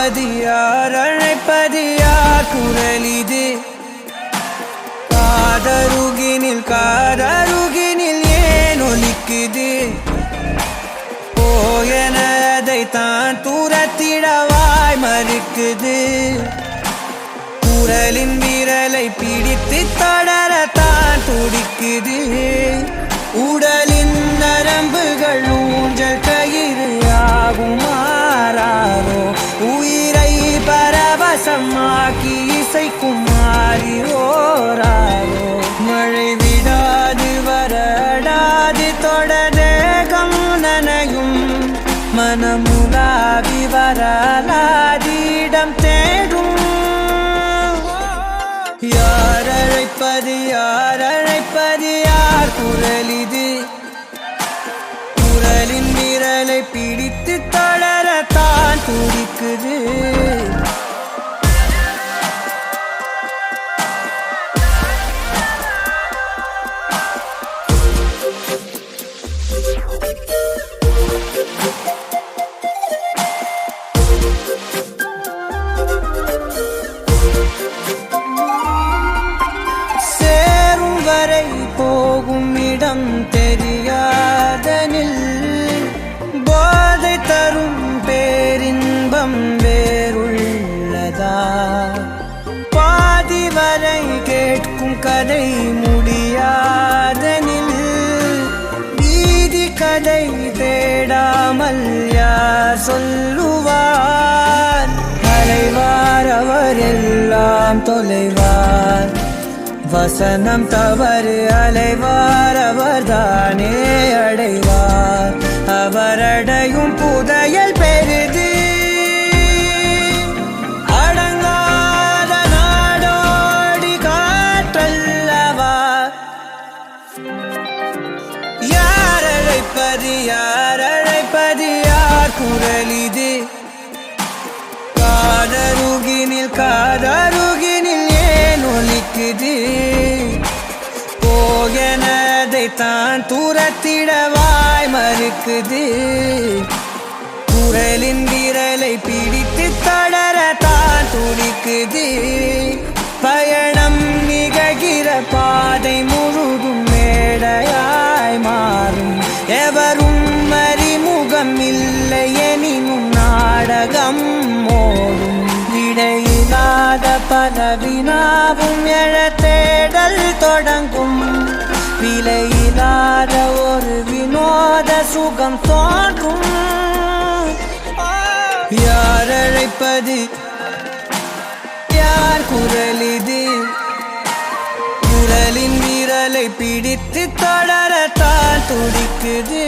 அழைப்பது யார் அழைப்பது யார் குரல் இது காதருகினில் ஏன் ஒலிக்குது போயனதை தான் தூரத்திடவாய் மறுக்குது குரலின் விரலை பிடித்து தொடரத்தான் துடிக்குது உடலின் நரம்புகள் ஊஞ்சல் கயிறு ஆகும் மாறாரோ உயிரை பரவசமாக்கி இசைக்கும் மாறி ஓராரோ மழை விடாது வரடாது தொடரேகம் நனையும் மனமுலாவி வரலாதிடம் தேடும் யார் அழைப்பது யார் குரல் இது குரலின் விரலை பிடித்து தொடரத்தான் துடிக்குது போகும் இடம் தெரியாதனில் போதை தரும் பேரின்பம் வேறுள்ளதா பாதி வரை கேட்கும் கதை முடியாதனில் வீதி கதை தேடாமல் யார் சொல்லுவார் அலைவார் அவர் எல்லாம் தொலைவார் வசனம் தவறு அலைவார் அவர்தானே அடைவார் அவரடையும் புதையல் பெரிது அடங்காத நாடோடி காற்றல்லவா யார் அழைப்பது யார் குரல் இது காதருகினில் ஏன் ஒலிக்குது போயனதை தான் தூரத்திடவாய் மறுக்குது குரலின் விரலை பிடித்து தொடரத்தான் துடிக்குது பயணம் நிகழ்கிற பாதை முழுதும் மேடையாய் மாறும் எவரும் அறிமுகம் இல்லை எனினும் நாடகம் ஓடும் விடையில்லாத பல வினாவும் எழத் தேடல் தொடங்கும் விலையில்லாத ஒரு வினோத சுகம் தோன்றும் யார் அழைப்பது யார் குரல் இது குரலின் விரலை பிடித்து தொடரத்தான் துடிக்குது